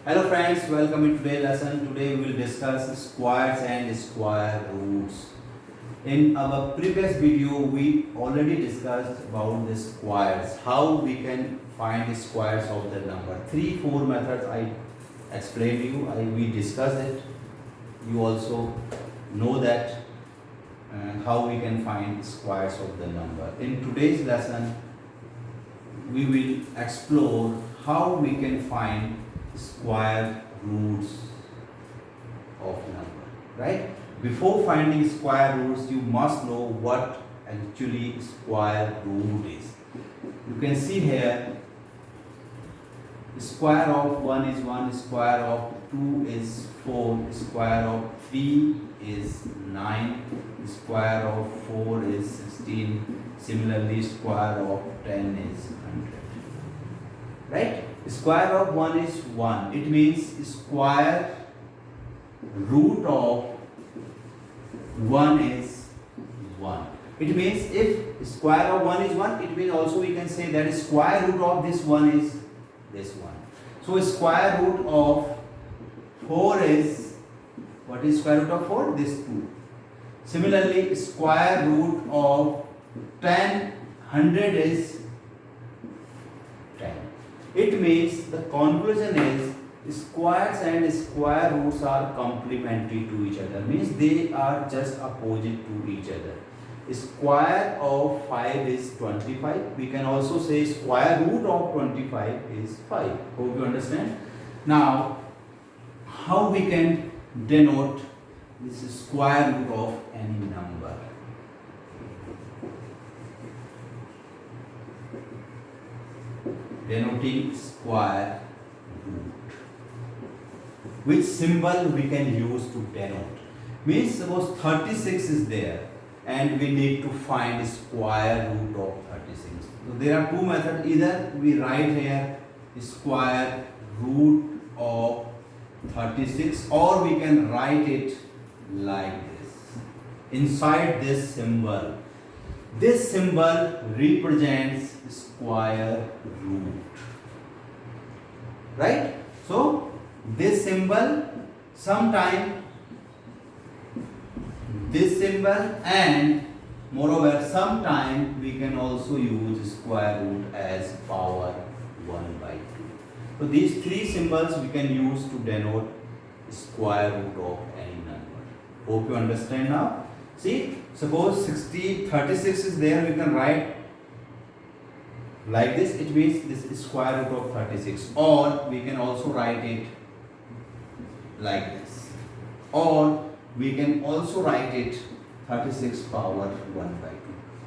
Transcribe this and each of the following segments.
Hello friends, welcome in today's lesson. Today we will discuss squares and square roots. In our previous video, we already discussed about the squares, how we can find the squares of the number. 3-4 methods I explained you, we discussed it. You also know that how we can find squares of the number. In today's lesson, we will explore how we can find square roots of number, right? Before finding square roots, you must know what actually square root is. You can see here, square of 1 is 1, square of 2 is 4, square of 3 is 9, square of 4 is 16, similarly square of 10 is 100, right? Square of 1 is 1. It means square root of 1 is 1. It means if square of 1 is 1, it means also we can say that square root of this 1 is this 1. So square root of 4 is, what is square root of 4? This 2. Similarly, square root of 10, 100 is 10. It means the conclusion is squares and square roots are complementary to each other. Means they are just opposite to each other. Square of 5 is 25. We can also say square root of 25 is 5. Hope you understand. Now, how we can denote this square root of any number? Denoting square root. Which symbol we can use to denote? Means suppose 36 is there and we need to find square root of 36. So there are two methods. Either we write here square root of 36, or we can write it like this. Inside this symbol represents square root, right? So this symbol, sometime this symbol, and moreover sometime we can also use square root as power 1 by 2. So these three symbols we can use to denote square root of any number. Hope you understand now. See, suppose 36 is there, we can write like this. It means this is square root of 36, or we can also write it like this, or we can also write it 36 power 1 by 2.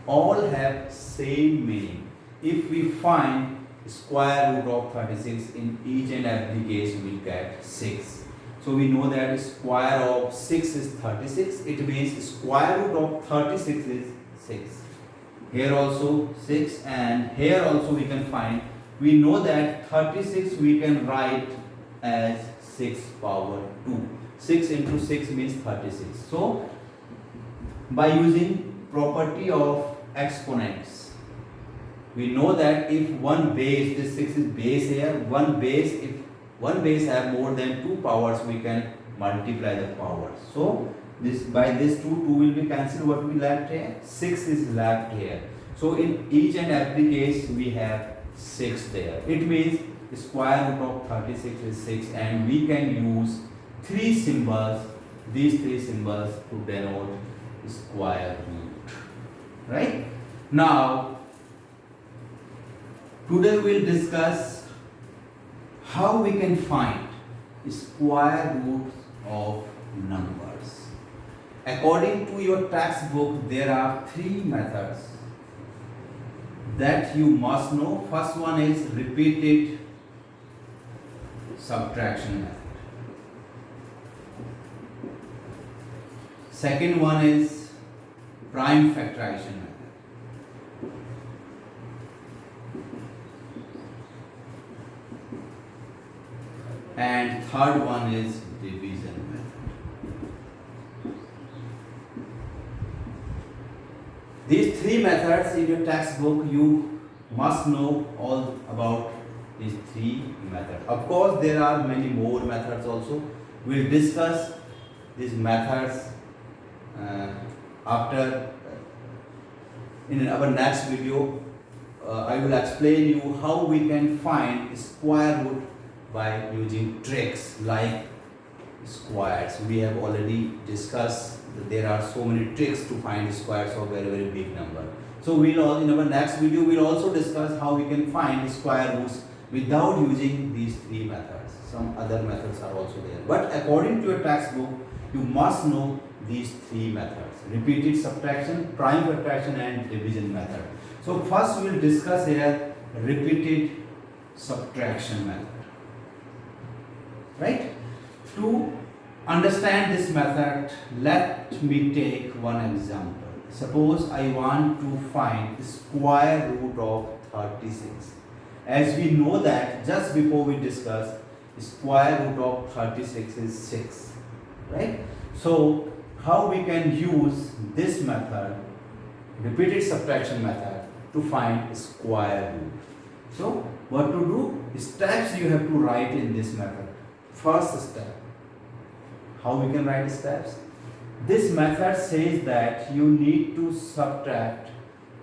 All have same meaning. If we find square root of 36 in each and every case, we will get 6. So we know that square of 6 is 36. It means square root of 36 is 6. Here also 6, and here also we can find. We know that 36 we can write as 6 power 2. 6 into 6 means 36. So by using property of exponents, we know that if one base, this 6 is base here, if one base have more than 2 powers, we can multiply the powers. So this, by this 2 will be cancelled. What we left here? 6 is left here. So in each and every case we have 6 there. It means the square root of 36 is 6, and we can use three symbols, these three symbols, to denote square root. Right? Now, today we will discuss how we can find square roots of numbers. According to your textbook, there are three methods that you must know. First one is repeated subtraction method. Second one is prime factorization method. And third one is division method. These three methods in your textbook, you must know all about these three methods. Of course, there are many more methods also. We'll discuss these methods after in our next video. I will explain you how we can find square root by using tricks like squares. We have already discussed that there are so many tricks to find squares of very big number. So we'll in our next video we'll also discuss how we can find square roots without using these three methods. Some other methods are also there, but according to your textbook you must know these three methods: repeated subtraction, prime factorization and division method. So first we will discuss here repeated subtraction method. Right? To understand this method, let me take one example. Suppose I want to find the square root of 36. As we know that just before we discussed, square root of 36 is 6. Right? So how we can use this method, repeated subtraction method, to find square root. So what to do? Steps you have to write in this method. First step, how we can write steps? This method says that you need to subtract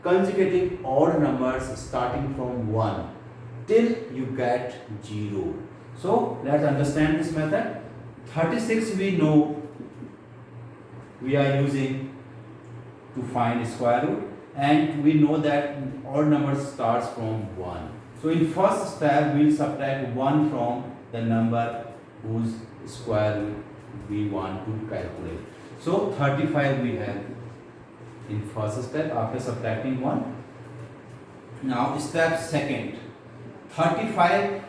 consecutive odd numbers starting from 1 till you get 0. So let's understand this method. 36 we know we are using to find square root, and we know that odd numbers starts from 1. So in first step we will subtract 1 from the number whose square root we want to calculate. So 35 we have in first step after subtracting 1. Now step second, 35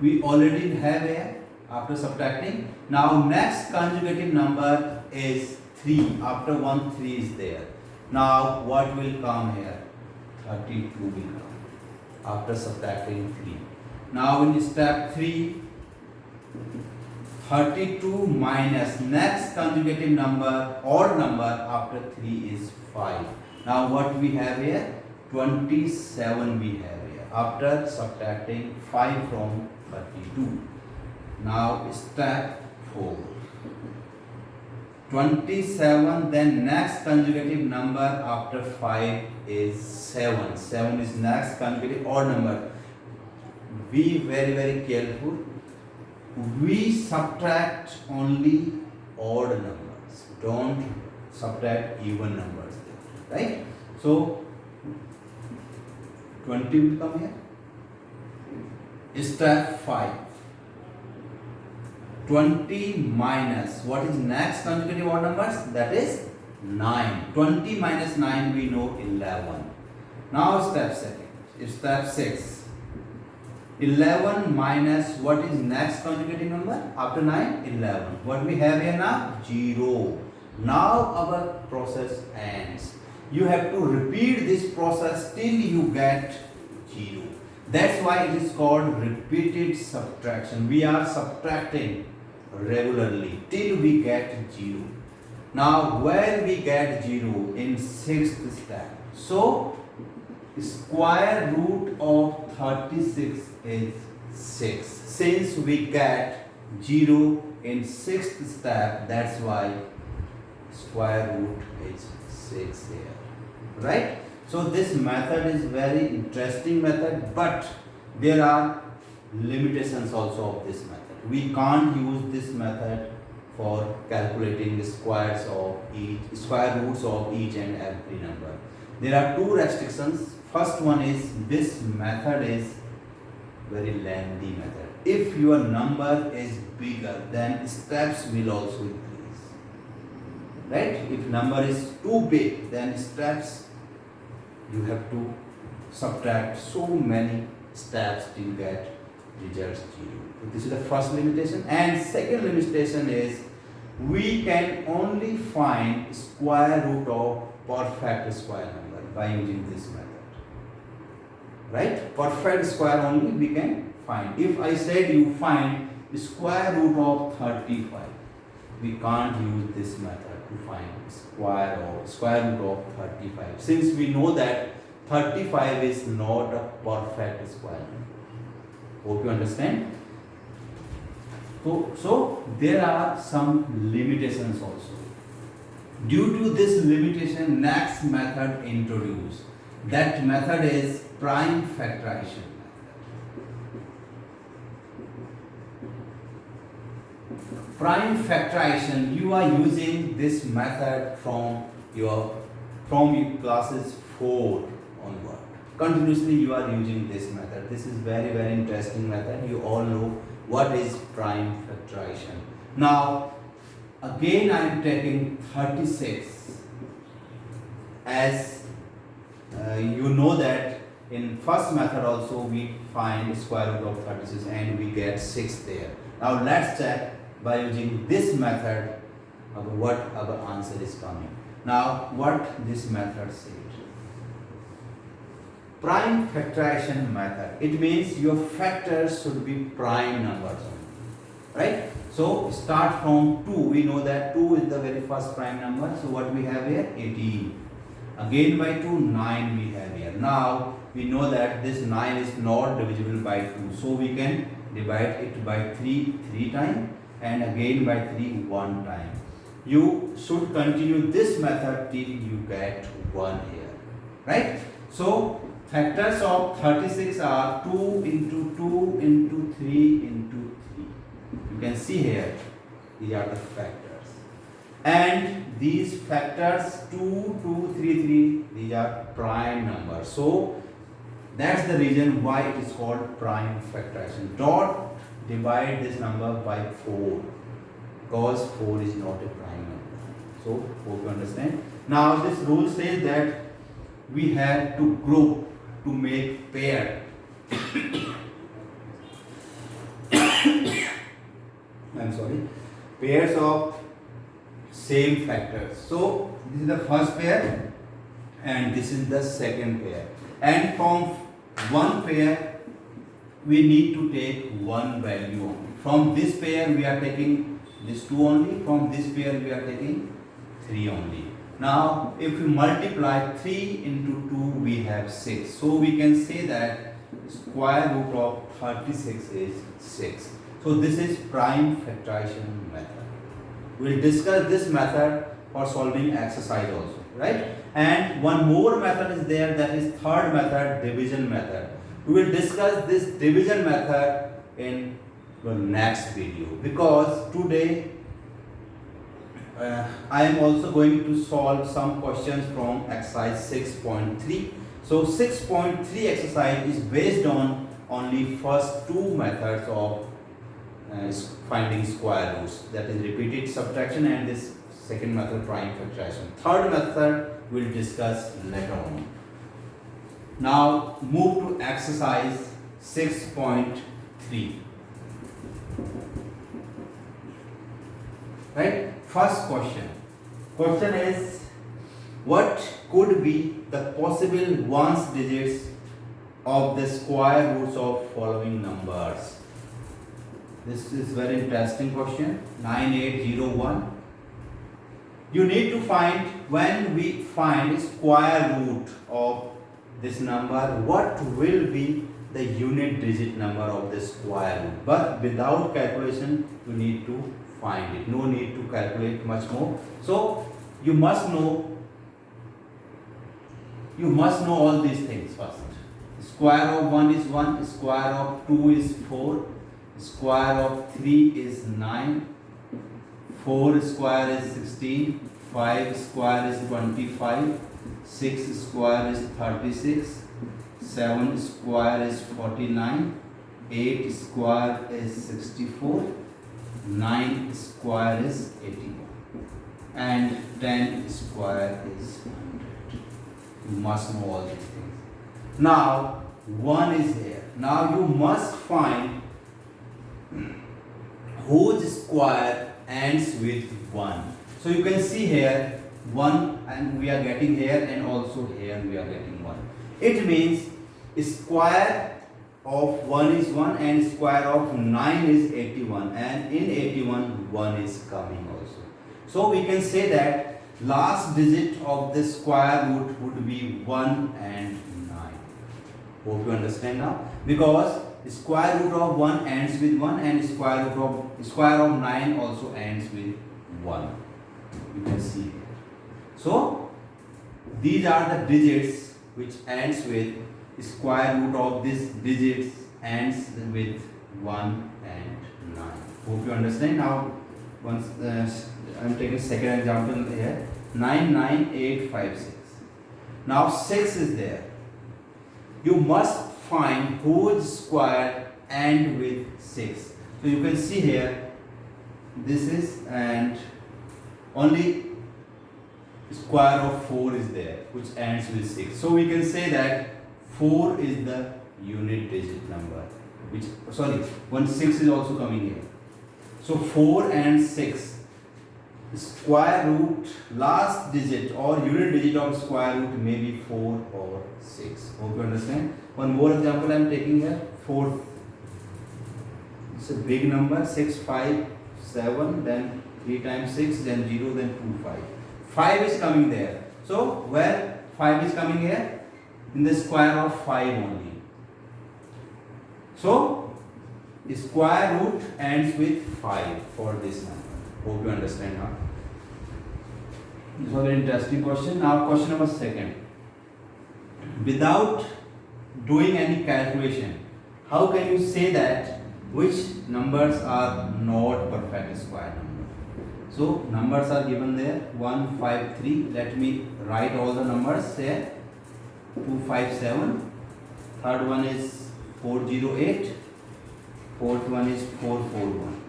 we already have here after subtracting. Now next consecutive number is 3. After 1 3 is there. Now what will come here? 32 will come after subtracting 3. Now in step 3, 32 minus next consecutive number, odd number after 3 is 5. Now what we have here? 27 we have here after subtracting 5 from 32. Now step 4. 27, then next consecutive number after 5 is 7. 7 is next consecutive odd number. Be very careful. We subtract only odd numbers. Don't subtract even numbers there. Right? So 20 will come here. Step 5. 20 minus what is next consecutive odd numbers? That is 9. 20 minus 9 we know 11. Now step 6. 11 minus what is next consecutive number after 9? 11. What we have here now? 0. Now our process ends. You have to repeat this process till you get 0. That's why it is called repeated subtraction. We are subtracting regularly till we get 0. Now where we get 0? In 6th step. So square root of 36 is 6. Since we get 0 in 6th step, that's why square root is 6 here. Right? So this method is very interesting method, but there are limitations also of this method. We can't use this method for calculating the square roots of each and every number. There are two restrictions. First one is this method is very lengthy method. If your number is bigger, then steps will also increase. Right? If number is too big, then steps you have to subtract so many steps till get results 0. So this is the first limitation. And second limitation is we can only find square root of perfect square number by using this method. Right? Perfect square only we can find. If I said you find the square root of 35, we can't use this method to find square root of 35. Since we know that 35 is not a perfect square number. Hope you understand. So there are some limitations also. Due to this limitation, next method introduced. That method is prime factorization. Prime factorization, you are using this method from your classes 4 onward. Continuously you are using this method. This is very interesting method. You all know what is prime factorization. Now again I am taking 36 as you know that in first method also we find square root of 36 and we get 6 there. Now let's check by using this method what our answer is coming. Now what this method said. Prime factorization method. It means your factors should be prime numbers only. Right? So start from 2. We know that 2 is the very first prime number. So what we have here? 18. Again by 2, 9 we have here. Now we know that this 9 is not divisible by 2. So we can divide it by 3 times and again by 3 1 time. You should continue this method till you get 1 here. Right? So factors of 36 are 2 into 2 into 3 into 3. You can see here, these are the factors. And these factors 2, 2, 3, 3, these are prime numbers. So that's the reason why it is called prime factorization. Don't divide this number by 4 because 4 is not a prime number. So hope you understand. Now this rule says that we have to group to make pair. I'm sorry, pairs of same factors. So this is the first pair and this is the second pair. And from one pair we need to take one value only. From this pair we are taking this 2 only. From this pair we are taking 3 only. Now if we multiply 3 into 2 we have 6. So we can say that square root of 36 is 6. So this is prime factorization method. We will discuss this method for solving exercise also, right? And one more method is there, that is third method, division method. We will discuss this division method in the next video because today I am also going to solve some questions from exercise 6.3. So 6.3 exercise is based on only first 2 methods of finding square roots, that is repeated subtraction and this second method prime factorization. Third method we will discuss later on. Now move to exercise 6.3. Right? First question. Question is, what could be the possible ones digits of the square roots of following numbers? This is very interesting question. 9801. You need to find, when we find square root of this number, what will be the unit digit number of the square root. But without calculation you need to find it. No need to calculate much more. So you must know all these things first. Square of 1 is 1, square of 2 is 4, square of 3 is 9, 4 square is 16, 5 square is 25, 6 square is 36, 7 square is 49, 8 square is 64, 9 square is 81, and 10 square is 100. You must know all these things. Now 1 is here. Now you must find whose square ends with 1. So you can see here 1 and we are getting here, and also here we are getting 1. It means square of 1 is 1 and square of 9 is 81, and in 81 1 is coming also. So we can say that last digit of the square root would be 1 and Hope you understand now. Because square root of 1 ends with 1 and square of 9 also ends with 1. You can see here. So these are the digits which ends with square root of this digits ends with 1 and 9. Hope you understand now. Once I am taking second example here. 99856. Now 6 is there. You must find whose square end with 6. So you can see here, this is, and only square of 4 is there which ends with 6. So we can say that 4 is the unit digit number, which, sorry, 6 is also coming here. So 4 and 6, square root, last digit or unit digit of square root may be 4 or 6. Hope you understand. One more example I am taking here. 4. It's a big number. 6, 5, 7, then 3 times 6, then 0, then 2, 5. 5 is coming there. So where 5 is coming here? In the square of 5 only. So the square root ends with 5 for this number. Hope you understand now. This was an interesting question. Now question number 2. Without doing any calculation, how can you say that which numbers are not perfect square number? So numbers are given there, 1, 5, 3. Let me write all the numbers there. 257. Third one is 408. Fourth one is 441.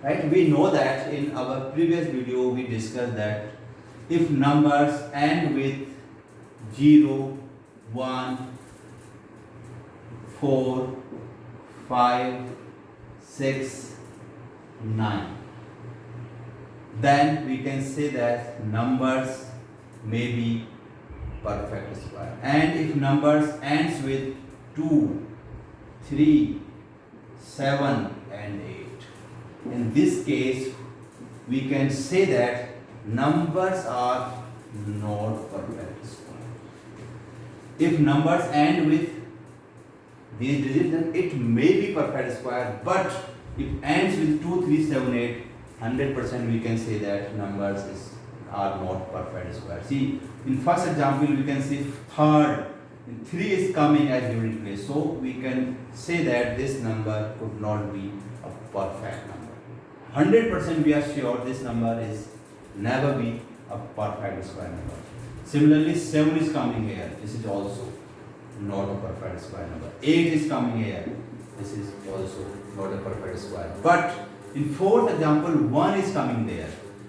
Right? We know that in our previous video we discussed that if numbers end with 0, 1, 4, 5, 6, 9, then we can say that numbers may be perfect square. And if numbers ends with 2, 3, 7 and 8, in this case we can say that numbers are not perfect square. If numbers end with these digits, then it may be perfect square, but if ends with 2, 3, 7, 8, 100% we can say that numbers are not perfect square. See, in first example we can see third, 3 is coming as unit place, so we can say that this number could not be a perfect number. 100% we are sure this number is never be a perfect square number. Similarly, 7 is coming here. This is also not a perfect square number. 8 is coming here. This is also not a perfect square. But in fourth example, 1 is coming there.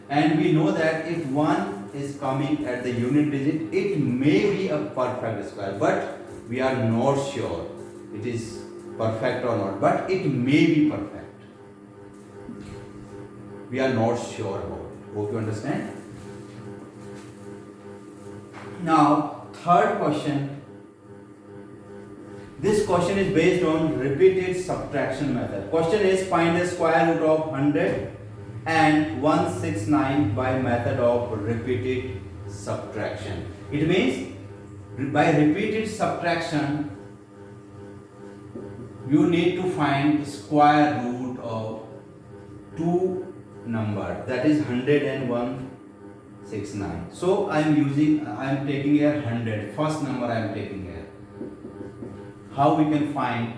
And we know that if 1 is coming at the unit digit, it may be a perfect square. But we are not sure it is perfect or not. But it may be perfect. We are not sure about it. Hope you understand. Now, third question. This question is based on repeated subtraction method. Question is find the square root of 100 and 169 by method of repeated subtraction. It means by repeated subtraction, you need to find square root of two number, that is 100 and 169. So I am taking here 100. First number I am taking here. How we can find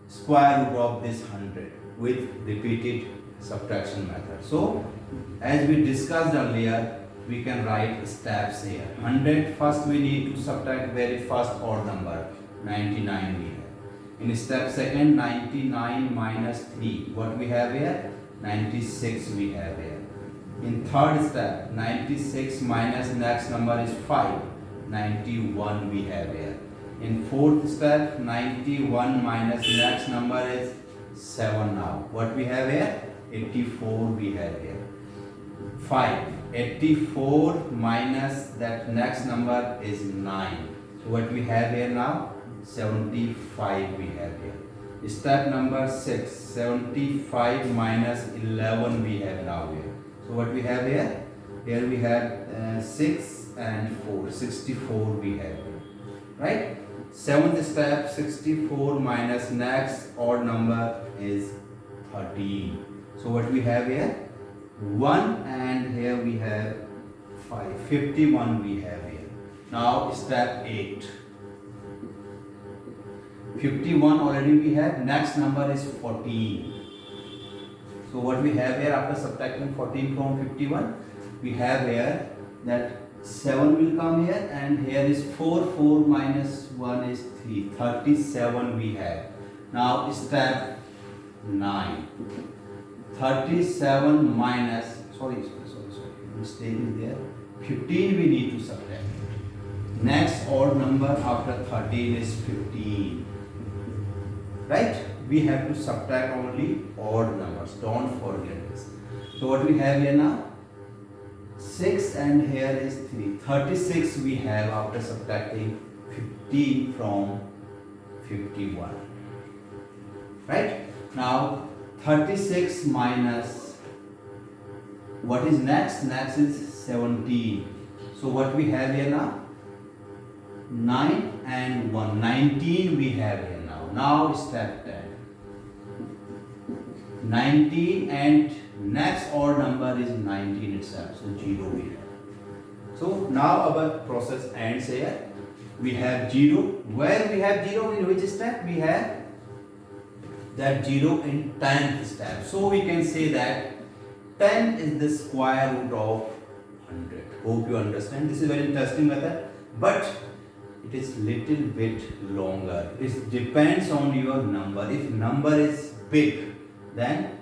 square root of this 100 with repeated subtraction method? So as we discussed earlier, we can write steps here. 100, first we need to subtract very first odd number, 99 we have. In step second, 99 minus 3, what we have here? 96 we have here. In third step, 96 minus next number is 5, 91 we have here. In fourth step, 91 minus next number is 7 now. What we have here? 84 we have here. 5. 84 minus that next number is 9. So what we have here now? 75 we have here. Step number 6, 75 minus 11 we have now here. So what we have here? Here we have 6 and 4, 64 we have here. Right? seventh step 64 minus next odd number is 13. So what we have here? 1 and here we have 5. 51 we have here. Now step 8. 51 already we have. Next number is 14. So what we have here after subtracting 14 from 51? We have here that 7 will come here and here is 4. 4 minus 1 is 3. 37 we have. Now step 9. 37 minus, sorry, mistake is there. 15 we need to subtract. Next odd number after 13 is 15. Right? We have to subtract only odd numbers. Don't forget this. So what we have here now? 6 and here is 3. 36 we have after subtracting 15 from 51. Right? Now 36 minus, what is next? Next is 17. So what we have here now? 9 and 1. 19 we have here now. Now step 10. 19 and next odd number is 19 itself. So 0 we have. So now our process ends here. We have 0. Where we have 0? In which step? We have that 0 in 10th step. So we can say that 10 is the square root of 100. Hope you understand. This is a very interesting method, but it is little bit longer. It depends on your number. If number is big, then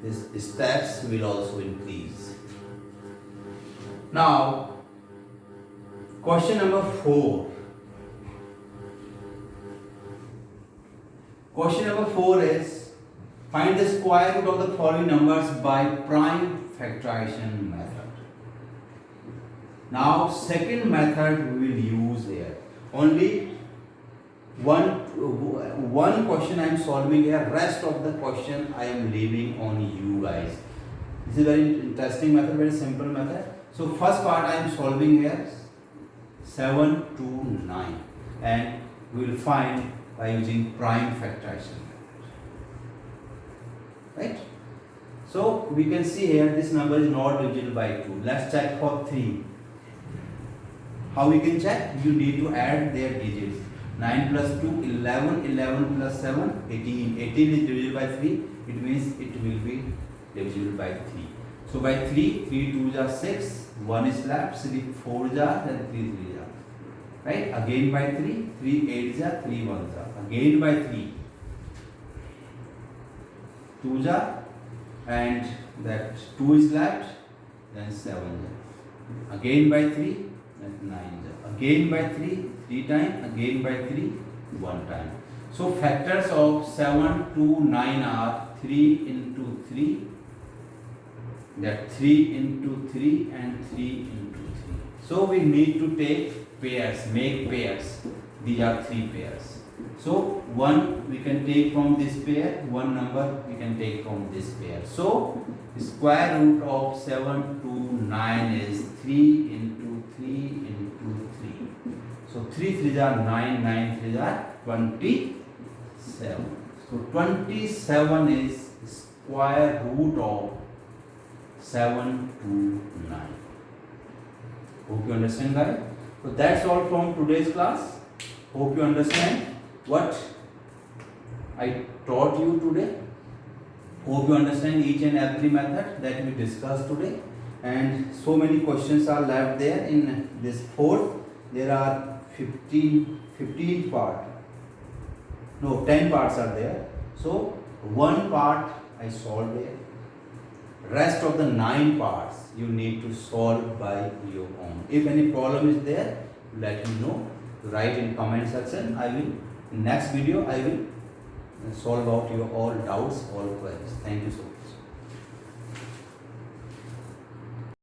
these steps will also increase. Now, question number 4. Question number 4 is find the square root of the following numbers by prime factorization method. Now, second method we will use here. Only one question I am solving here. Rest of the question I am leaving on you guys. This is a very interesting method, very simple method. So first part I am solving here 7 to 9, and we will find by using prime factorization method. Right? So we can see here this number is not divisible by 2. Let's check for 3. How we can check? You need to add their digits. 9 plus 2, 11, 11 plus 7, 18. 18 is divisible by 3. It means it will be divisible by 3. So by 3, 3 2s are 6, 1 is left, 3 4s are, then 3 3s are. Right? Again by 3, 3 8s are, 3 1s are. Again by 3, 2s are, and that 2 is left, then 7s are. Again by 3, then 9s are. Again by 3, 3 times, again by 3, 1 time. So factors of 7 to 9 are 3 into 3, that 3 into 3 and 3 into 3. So we need to take pairs, make pairs. These are 3 pairs. So 1 we can take from this pair, 1 number we can take from this pair. So the square root of 7 to 9 is 3 into 3 into 3. So 3 3s are 9, 9 3s are 27. So 27 is square root of 7 to 9. Hope you understand, guys. So that's all from today's class. Hope you understand what I taught you today. Hope you understand each and every method that we discussed today. And so many questions are left there in this 4th. There are 15 parts. No, 10 parts are there. So 1 part I solved there. Rest of the 9 parts you need to solve by your own. If any problem is there, let me know. Write in comment section. I will in next video I will solve out your all doubts, all queries. Thank you so much.